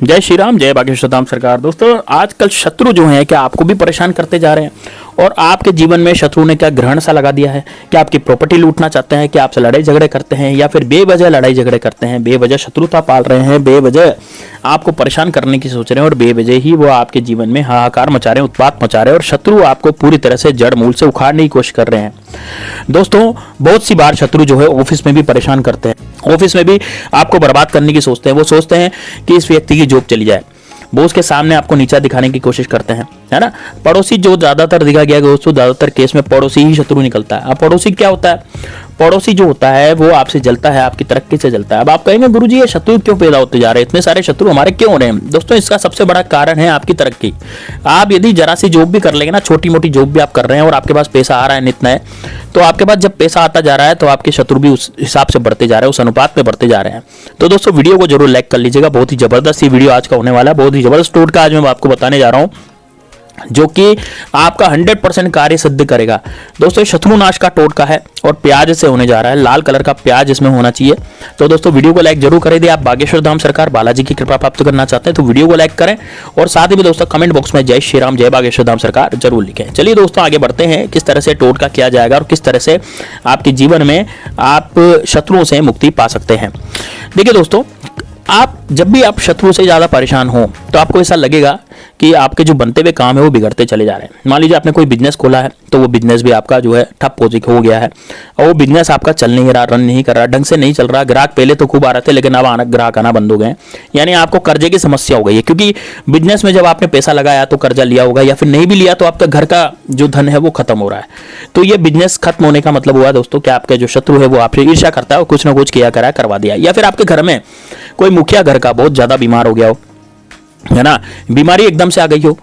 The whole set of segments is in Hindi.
जय श्री राम, जय बागेश्वर धाम सरकार। दोस्तों, आजकल शत्रु जो हैं क्या आपको भी परेशान करते जा रहे हैं, और आपके जीवन में शत्रु ने क्या ग्रहण सा लगा दिया है कि आपकी प्रॉपर्टी लूटना चाहते हैं, कि आपसे लड़ाई झगड़े करते हैं, या फिर बेवजह लड़ाई झगड़े करते हैं, बेवजह शत्रुता पाल रहे हैं, बेवजह आपको परेशान करने की सोच रहे हैं, और बेवजह ही वो आपके जीवन में हाहाकार मचा रहे हैं, उत्पात मचा रहे हैं, और शत्रु आपको पूरी तरह से जड़ मूल से उखाड़ने की कोशिश कर रहे हैं। दोस्तों, बहुत सी बार शत्रु जो है ऑफिस में भी परेशान करते हैं, ऑफिस में भी आपको बर्बाद करने की सोचते हैं। वो सोचते हैं कि इस व्यक्ति की जॉब चली जाए, बॉस के सामने आपको नीचा दिखाने की कोशिश करते हैं, है ना। पड़ोसी जो ज्यादातर देखा गया दोस्तों, ज्यादातर केस में पड़ोसी ही शत्रु निकलता है। अब पड़ोसी क्या होता है, पड़ोसी जो होता है वो आपसे जलता है, आपकी तरक्की से जलता है। अब आप कहेंगे गुरुजी ये शत्रु क्यों पैदा होते जा रहे हैं, इतने सारे शत्रु हमारे क्यों हो रहे हैं। दोस्तों, इसका सबसे बड़ा कारण है आपकी तरक्की। आप यदि जरा सी जॉब भी कर लेंगे ना, छोटी मोटी जॉब भी आप कर रहे हैं और आपके पास पैसा आ रहा है इतना है, तो आपके पास जब पैसा आता जा रहा है तो आपके शत्रु भी उस हिसाब से बढ़ते जा रहे हैं, उस अनुपात में बढ़ते जा रहे हैं। तो दोस्तों, वीडियो को जरूर लाइक कर लीजिएगा। बहुत ही जबरदस्त ये वीडियो आज का होने वाला है, बहुत ही जबरदस्त टोटका आज मैं आपको बताने जा रहा हूं, जो कि आपका 100% कार्य सिद्ध करेगा। दोस्तों, शत्रुनाश का टोटका है और प्याज से होने जा रहा है। लाल कलर का प्याज इसमें होना चाहिए। तो दोस्तों, वीडियो को लाइक जरूर करें। यदि आप बागेश्वर धाम सरकार बालाजी की कृपा प्राप्त करना चाहते हैं तो वीडियो को लाइक करें, और साथ ही में दोस्तों कमेंट बॉक्स में जय श्री राम, जय बागेश्वर धाम सरकार जरूर लिखें। चलिए दोस्तों, आगे बढ़ते हैं, किस तरह से टोटका किया जाएगा और किस तरह से आपके जीवन में आप शत्रुओं से मुक्ति पा सकते हैं। देखिए दोस्तों, आप जब भी आप शत्रु से ज्यादा परेशान हो तो आपको ऐसा लगेगा कि आपके जो बनते हुए काम है वो बिगड़ते चले जा रहे हैं। मान लीजिए आपने कोई बिजनेस खोला है तो वो बिजनेस भी आपका जो है ठप हो गया है, और वो बिजनेस आपका चल नहीं रहा, रन नहीं कर रहा, ढंग से नहीं चल रहा। ग्राहक पहले तो खूब आ रहे थे लेकिन अब ग्राहक आना बंद हो गए, यानी आपको कर्जे की समस्या हो गई है। क्योंकि बिजनेस में जब आपने पैसा लगाया तो कर्जा लिया होगा, या फिर नहीं भी लिया तो आपका घर का जो धन है वो खत्म हो रहा है। तो ये बिजनेस खत्म होने का मतलब हुआ दोस्तों कि आपका जो शत्रु है वो आपसे ईर्ष्या करता है और कुछ ना कुछ किया करा करवा दिया। या फिर आपके घर में कोई मुखिया घर का बहुत ज्यादा बीमार हो गया हो, है ना, बीमारी एकदम से आ गई हो,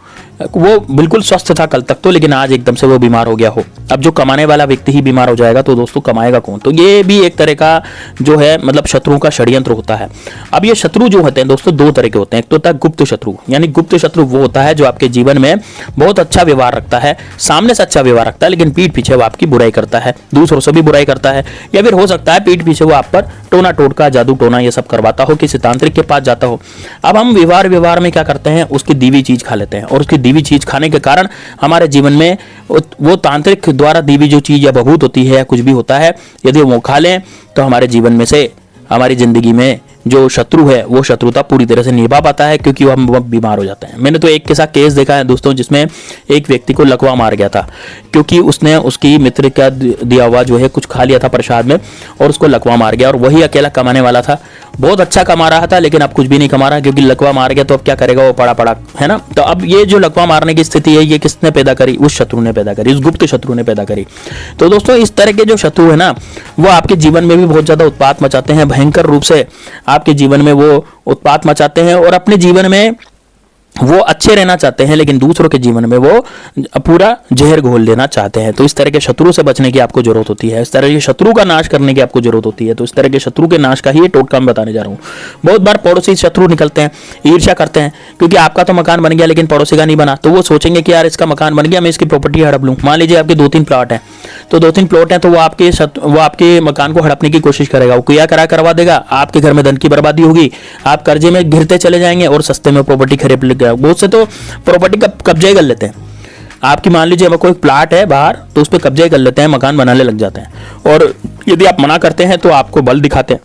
वो बिल्कुल स्वस्थ था कल तक तो, लेकिन आज एकदम से वो बीमार हो गया हो। अब जो कमाने वाला व्यक्ति ही बीमार हो जाएगा तो दोस्तों कमाएगा कौन। तो ये भी एक तरह का जो है मतलब शत्रुओं का षड्यंत्र होता है। अब ये शत्रु जो होते हैं दोस्तों दो तरह के होते हैं। एक तो होता है गुप्त शत्रु, यानी गुप्त शत्रु वो होता है जो आपके जीवन में बहुत अच्छा व्यवहार रखता है, सामने से अच्छा व्यवहार रखता है, लेकिन पीठ पीछे वो आपकी बुराई करता है, दूसरों से भी बुराई करता है। या फिर हो सकता है पीठ पीछे वो आप पर टोना टोटका, जादू टोना ये सब करवाता हो, किसी तांत्रिक के पास जाता हो। अब हम व्यवहार में क्या करते हैं, उसकी दीवी चीज खा लेते हैं, और उसकी दीवी चीज खाने के कारण हमारे जीवन में वो तांत्रिक द्वारा दी हुई जो चीज या भभूत होती है या कुछ भी होता है, यदि वो खा लें तो हमारे जीवन में से हमारी जिंदगी में जो शत्रु है वो शत्रुता पूरी तरह से निभा पाता है, क्योंकि वो हम बीमार हो जाते हैं। मैंने तो एक के साथ केस देखा है दोस्तों, जिसमें एक व्यक्ति को लकवा मार गया था, क्योंकि उसने उसकी मित्र का दिया हुआ जो है कुछ खा लिया था प्रसाद में, और उसको लकवा मार गया। और वही अकेला कमाने वाला था, बहुत अच्छा कमा रहा था, लेकिन अब कुछ भी नहीं कमा रहा, क्योंकि लकवा मार गया। तो अब क्या करेगा, वो पड़ा पड़ा, है ना। तो अब ये जो लकवा मारने की स्थिति है ये किसने पैदा करी, उस शत्रु ने पैदा करी, उस गुप्त शत्रु ने पैदा करी। तो दोस्तों, इस तरह के जो शत्रु है ना, वो आपके जीवन में भी बहुत ज्यादा उत्पात मचाते हैं, भयंकर रूप से आपके जीवन में वो उत्पात मचाते हैं, और अपने जीवन में वो अच्छे रहना चाहते हैं, लेकिन दूसरों के जीवन में वो पूरा जहर घोल लेना चाहते हैं। तो इस तरह के शत्रु से बचने की आपको जरूरत होती है, इस तरह के शत्रु का नाश करने की आपको जरूरत होती है। तो इस तरह के शत्रु के नाश का ही टोटका मैं बताने जा रहा हूँ। बहुत बार पड़ोसी शत्रु निकलते हैं, ईर्ष्या करते हैं, क्योंकि आपका तो मकान बन गया लेकिन पड़ोसी का नहीं बना, तो वो सोचेंगे कि यार इसका मकान बन गया, मैं इसकी प्रॉपर्टी हड़प लूँ। मान लीजिए आपके 2-3 प्लॉट हैं, तो 2-3 प्लॉट हैं, तो वो आपके मकान को हड़पने की कोशिश करेगा, वो किया करा करवा देगा, आपके घर में धन की बर्बादी होगी, आप कर्जे में घिरते चले जाएंगे और सस्ते में प्रॉपर्टी खरीद लेगा। बहुत से तो प्रॉपर्टी कब्जे कर लेते हैं। आपकी मान लीजिए कोई प्लाट है बाहर, तो उस पर कब्जे कर लेते हैं, मकान बनाने लग जाते हैं, और यदि आप मना करते हैं तो आपको बल दिखाते हैं,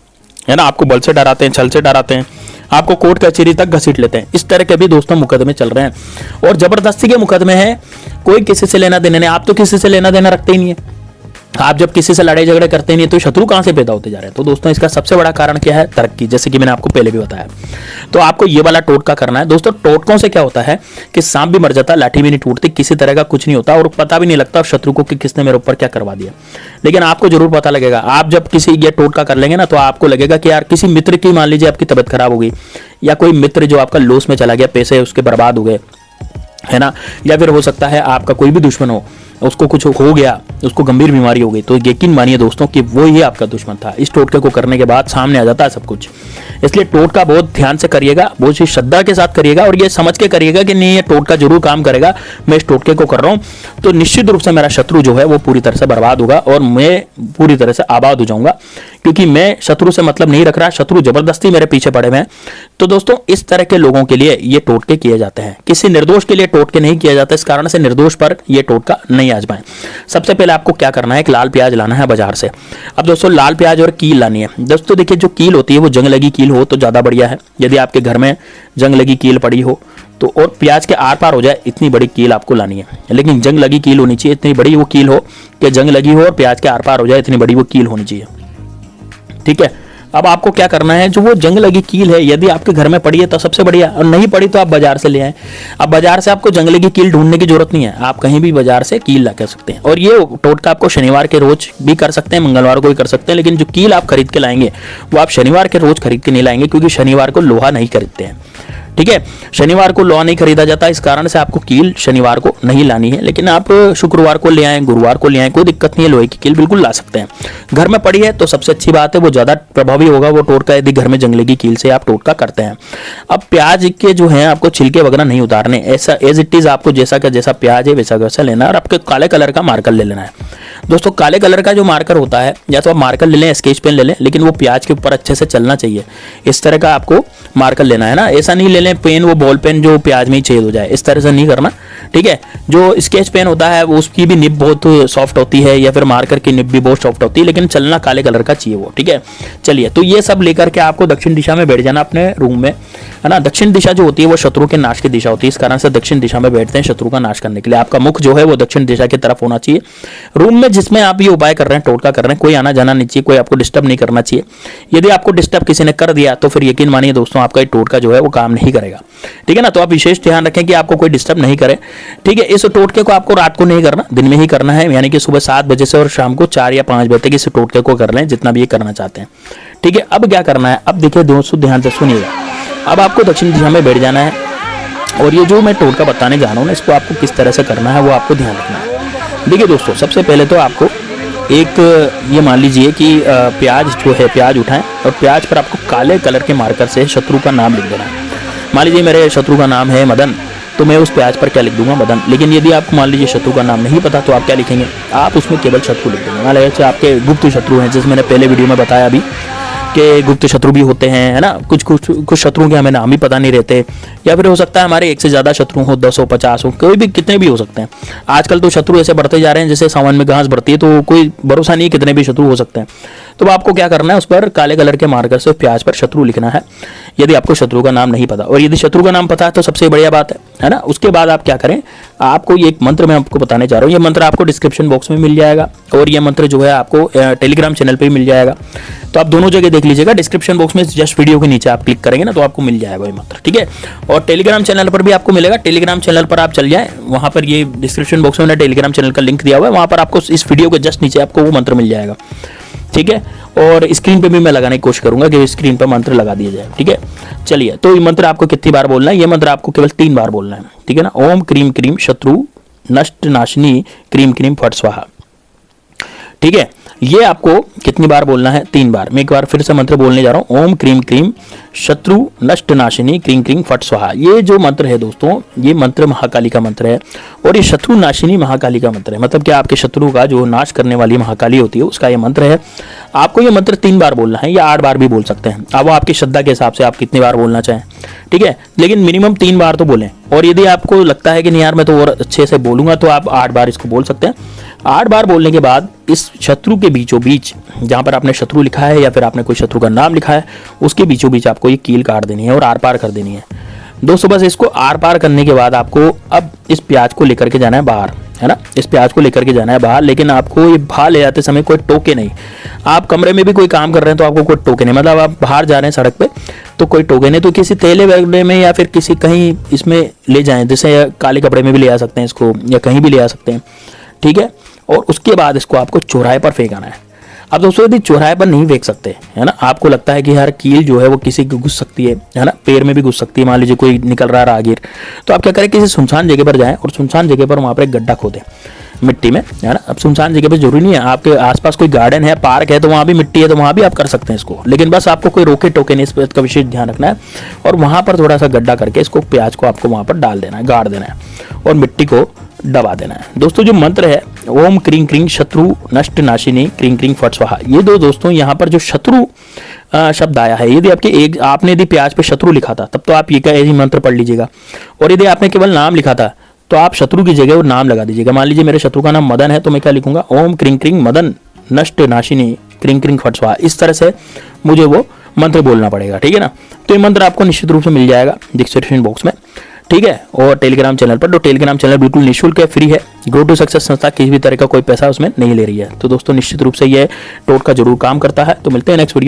है ना, आपको बल से डराते हैं, छल से डराते हैं, आपको कोर्ट कचहरी तक घसीट लेते हैं। इस तरह के भी दोस्तों मुकदमे चल रहे हैं, और जबरदस्ती के मुकदमे हैं। कोई किसी से लेना देना नहीं, आप तो किसी से लेना देना रखते ही नहीं है। आप जब किसी से लड़ाई झगड़े करते नहीं तो शत्रु कहां से पैदा होते जा रहे हैं। तो दोस्तों, इसका सबसे बड़ा कारण क्या है, तरक्की, जैसे कि मैंने आपको पहले भी बताया। तो आपको ये वाला टोटका करना है दोस्तों। टोटकों से क्या होता है कि सांप भी मर जाता, लाठी भी नहीं टूटती, किसी तरह का कुछ नहीं होता, और पता भी नहीं लगता शत्रु को कि किसने मेरे ऊपर क्या करवा दिया। लेकिन आपको जरूर पता लगेगा, आप जब किसी ये टोटका कर लेंगे ना, तो आपको लगेगा कि यार किसी मित्र की, मान लीजिए आपकी तबियत खराब हो गई, या कोई मित्र जो आपका लॉस में चला गया, पैसे उसके बर्बाद हो गए, है ना, या फिर हो सकता है आपका कोई भी दुश्मन हो, उसको कुछ हो गया, उसको गंभीर बीमारी हो गई, तो यकीन मानिए दोस्तों कि वो ही आपका दुश्मन था। इस टोटके को करने के बाद सामने आ जाता है सब कुछ। इसलिए टोटका बहुत ध्यान से करिएगा, बहुत ही श्रद्धा के साथ करिएगा, और ये समझ के करिएगा कि नहीं ये टोटका जरूर काम करेगा, मैं इस टोटके को कर रहा हूँ तो निश्चित रूप से मेरा शत्रु जो है वो पूरी तरह से बर्बाद होगा और मैं पूरी तरह से आबाद हो जाऊंगा। क्योंकि मैं शत्रु से मतलब नहीं रख रहा, शत्रु जबरदस्ती मेरे पीछे पड़े हुए हैं। तो दोस्तों इस तरह के लोगों के लिए ये टोटके किए जाते हैं, किसी निर्दोष के लिए टोटके नहीं किया जाता, इस कारण से निर्दोष पर ये टोटका नहीं आजमाएं। सबसे पहले आपको क्या करना है, एक लाल प्याज लाना है बाजार से। अब दोस्तों लाल प्याज और कील लानी है। दोस्तों देखिए जो कील होती है वो जंग लगी कील हो तो ज्यादा बढ़िया है। यदि आपके घर में जंग लगी कील पड़ी हो तो, और प्याज के आर पार हो जाए इतनी बड़ी कील आपको लानी है, लेकिन जंग लगी कील होनी चाहिए, इतनी बड़ी वो कील हो कि जंग लगी हो और प्याज के आर पार हो जाए इतनी बड़ी वो कील होनी चाहिए। ठीक है, अब आपको क्या करना है, जो वो जंग लगी कील है यदि आपके घर में पड़ी है तो सबसे बढ़िया, और नहीं पड़ी तो आप बाजार से ले आए। अब बाजार से आपको जंग लगी कील ढूंढने की जरूरत नहीं है, आप कहीं भी बाजार से कील ला कर सकते हैं। और ये टोटका आपको शनिवार के रोज भी कर सकते हैं, मंगलवार को भी कर सकते हैं, लेकिन जो कील आप खरीद के लाएंगे वो आप शनिवार के रोज खरीद के नहीं लाएंगे, क्योंकि शनिवार को लोहा नहीं खरीदते हैं। ठीक है, शनिवार को लोहा नहीं खरीदा जाता, इस कारण से आपको कील शनिवार को नहीं लानी है, लेकिन आप शुक्रवार को ले आए, गुरुवार को ले आए, कोई दिक्कत नहीं है, लोहे की कील बिल्कुल ला सकते हैं। घर में पड़ी है तो सबसे अच्छी बात है, वो ज्यादा प्रभावी होगा वो टोटका, यदि घर में जंग लगी कील से आप टोटका करते हैं। अब प्याज के जो है आपको छिलके वगैरह नहीं उतारने, ऐसा एज इट इज आपको जैसा का जैसा प्याज है वैसा वैसा लेना है, और आपके काले कलर का मार्कर ले लेना है। दोस्तों काले कलर का जो मार्कर होता है, या तो आप मार्कर ले लें, स्केच पेन ले लें, लेकिन वो प्याज के ऊपर अच्छे से चलना चाहिए, इस तरह का आपको मार्कर लेना है ना। ऐसा नहीं ले लें पेन, वो बॉल पेन जो प्याज में ही छेद हो जाए, इस तरह से नहीं करना। ठीक है, जो स्केच पेन होता है वो उसकी भी निब बहुत सॉफ्ट होती है, या फिर मार्कर की निब भी बहुत सॉफ्ट होती है, लेकिन चलना काले कलर का चाहिए वो। ठीक है, चलिए तो ये सब लेकर के आपको दक्षिण दिशा में बैठ जाना अपने रूम में, है ना। दक्षिण दिशा जो होती है वो शत्रु के नाश की दिशा होती है, इस कारण से दक्षिण दिशा में बैठते हैं शत्रु का नाश करने के लिए। आपका मुख जो है वो दक्षिण दिशा की तरफ होना चाहिए। रूम में जिसमें आप ये उपाय कर रहे हैं, टोटका कर रहे हैं, कोई आना जाना नहीं चाहिए, कोई आपको डिस्टर्ब नहीं करना चाहिए। यदि आपको डिस्टर्ब किसी ने कर दिया तो फिर यकीन मानिए दोस्तों आपका ये टोटका जो है वो काम नहीं करेगा। ठीक है ना, तो आप विशेष ध्यान रखें कि आपको कोई डिस्टर्ब नहीं करे। ठीक है, इस टोटके को आपको रात को नहीं करना, दिन में ही करना है, यानी कि सुबह 7 बजे से और शाम को 4 या 5 बजे तक इस टोटके को कर लें, जितना भी ये करना चाहते हैं। ठीक है, अब क्या करना है, अब देखिए दोस्तों ध्यान से सुनिएगा। अब आपको दक्षिण दिशा में बैठ जाना है, और ये जो मैं टोटका बताने जा रहा हूँ ना, इसको आपको किस तरह से करना है वो आपको ध्यान रखना है। देखिए दोस्तों, सबसे पहले तो आपको एक ये मान लीजिए कि प्याज जो है, प्याज उठाएं और प्याज पर आपको काले कलर के मार्कर से शत्रु का नाम लिख देना है। मान लीजिए मेरे शत्रु का नाम है मदन, तो मैं उस प्याज पर क्या लिख दूंगा, मदन। लेकिन यदि आपको मान लीजिए शत्रु का नाम नहीं पता तो आप क्या लिखेंगे, आप उसमें केवल शत्रु लिख देंगे। मान लीजिए आपके गुप्त शत्रु हैं, जैसे मैंने पहले वीडियो में बताया अभी कि गुप्त शत्रु भी होते हैं, है ना। कुछ शत्रुओं के हमें नाम ही पता नहीं रहते, या फिर हो सकता है हमारे एक से ज्यादा शत्रु हो, 10 हो, 50 हो, कोई भी कितने भी हो सकते हैं। आजकल तो शत्रु ऐसे बढ़ते जा रहे हैं जैसे सावन में घास बढ़ती है, तो कोई भरोसा नहीं, कितने भी शत्रु हो सकते हैं। तो आपको क्या करना है, उस पर काले कलर के मार्कर से प्याज पर शत्रु लिखना है, यदि आपको शत्रु का नाम नहीं पता। और यदि शत्रु का नाम पता है तो सबसे बढ़िया बात है ना। उसके बाद आप क्या करें, आपको ये एक मंत्र मैं आपको बताने जा रहा हूँ, ये मंत्र आपको डिस्क्रिप्शन बॉक्स में मिल जाएगा, और ये मंत्र जो है आपको टेलीग्राम चैनल पर मिल जाएगा। तो आप दोनों जगह देख लीजिएगा, डिस्क्रिप्शन बॉक्स में जस्ट वीडियो के नीचे आप क्लिक करेंगे ना तो आपको मिल जाएगा ये मंत्र। ठीक है, और टेलीग्राम चैनल पर भी आपको मिलेगा, टेलीग्राम चैनल पर आप चल जाएं, वहां पर ये डिस्क्रिप्शन बॉक्स में टेलीग्राम चैनल का लिंक दिया हुआ है, वहां पर आपको इस वीडियो के जस्ट नीचे आपको वो मंत्र मिल जाएगा। ठीक है, और स्क्रीन पे भी मैं लगाने की कोशिश करूंगा कि स्क्रीन पर मंत्र लगा दिया जाए। ठीक है, चलिए तो ये मंत्र आपको कितनी बार बोलना है, ये मंत्र आपको केवल 3 बार बोलना है। ठीक है ना, ओम क्रीम क्रीम शत्रु नष्ट नाशिनी क्रीम क्रीम फट स्वाहा। ठीक है, ये आपको कितनी बार बोलना है, 3 बार। मैं एक बार फिर से मंत्र बोलने जा रहा हूँ, ओम क्रीम क्रीम शत्रु नष्ट नाशिनी क्रीम क्रीम फट स्वाहा। ये जो मंत्र है दोस्तों, ये मंत्र महाकाली का मंत्र है, और ये शत्रु नाशिनी महाकाली का मंत्र है, मतलब कि आपके शत्रु का जो नाश करने वाली महाकाली होती है उसका ये मंत्र है। आपको ये मंत्र 3 बार बोलना है, या 8 बार भी बोल सकते हैं, अब वो आपकी श्रद्धा के हिसाब से आप कितनी बार बोलना चाहें। ठीक है, लेकिन मिनिमम 3 बार तो बोलें, और यदि आपको लगता है कि नहीं यार मैं तो और अच्छे से बोलूंगा तो आप 8 बार इसको बोल सकते हैं। 8 बार बोलने के बाद इस शत्रु के बीचों बीच, जहां पर आपने शत्रु लिखा है या फिर आपने कोई शत्रु का नाम लिखा है, उसके बीचों बीच आपको ये कील काट देनी है और आर पार कर देनी है दोस्तों। बस इसको आर पार करने के बाद आपको अब इस प्याज को लेकर के जाना है बाहर, है ना। इस प्याज को लेकर के जाना है बाहर, लेकिन आपको ये बाहर ले जाते समय कोई टोके नहीं। आप कमरे में भी कोई काम कर रहे हैं तो आपको कोई टोके नहीं, मतलब आप बाहर जा रहे हैं सड़क पे तो कोई टोके नहीं, तो किसी थैले वैले में या फिर किसी कहीं इसमें ले जाएं, जैसे काले कपड़े में भी ले आ सकते हैं इसको, या कहीं भी ले आ सकते हैं। ठीक है, और उसके बाद इसको आपको चौराहे पर फेंकाना है। अब दोस्तों यदि चौराहे पर नहीं फेंक सकते, है ना, आपको लगता है कि यार कील जो है वो किसी की घुस सकती है ना, पैर में भी घुस सकती है, मान लीजिए कोई निकल रहा राहगीर, तो आप क्या करें, किसी सुनसान जगह पर जाएं और सुनसान जगह पर वहां पर एक गड्ढा खोदें मिट्टी में, है ना। अब सुनसान जगह पे जरूरी नहीं है, आपके आसपास कोई गार्डन है, पार्क है, तो वहां भी मिट्टी है तो वहां भी आप कर सकते हैं इसको, लेकिन बस आपको कोई रोके टोके नहीं, इस बात का विशेष ध्यान रखना है। और वहां पर थोड़ा सा गड्ढा करके इसको प्याज को आपको वहां पर डाल देना है, गाड़ देना है, और मिट्टी को दबा देना है। दोस्तों जो मंत्र है ओम क्रीं क्रीं शत्रु नष्ट नाशिनी क्रीं क्रीं फट स्वाहा, ये दो दोस्तों यहाँ पर जो शत्रु शब्द आया है, यदि आपने यदि प्याज पे शत्रु लिखा था तब तो आप ये मंत्र पढ़ लीजिएगा, और यदि आपने केवल नाम लिखा था तो आप शत्रु की जगह वो नाम लगा दीजिएगा। मान लीजिए मेरे शत्रु का नाम मदन है तो मैं क्या लिखूंगा, ओम क्रीं क्रीं मदन नष्ट नाशिनी क्रीं क्रीं फट स्वाहा। इस तरह से मुझे वो मंत्र बोलना पड़ेगा, ठीक है ना। तो ये मंत्र आपको निश्चित रूप से मिल जाएगा डिस्क्रिप्शन बॉक्स में, ठीक है। और टेलीग्राम चैनल पर, तो टेलीग्राम चैनल बिल्कुल निःशुल्क है, फ्री है। ग्रो टू सक्सेस संस्था किसी भी तरह का कोई पैसा उसमें नहीं ले रही है। तो दोस्तों निश्चित रूप से ये टोटका जरूर काम करता है। तो मिलते हैं नेक्स्ट वीडियो।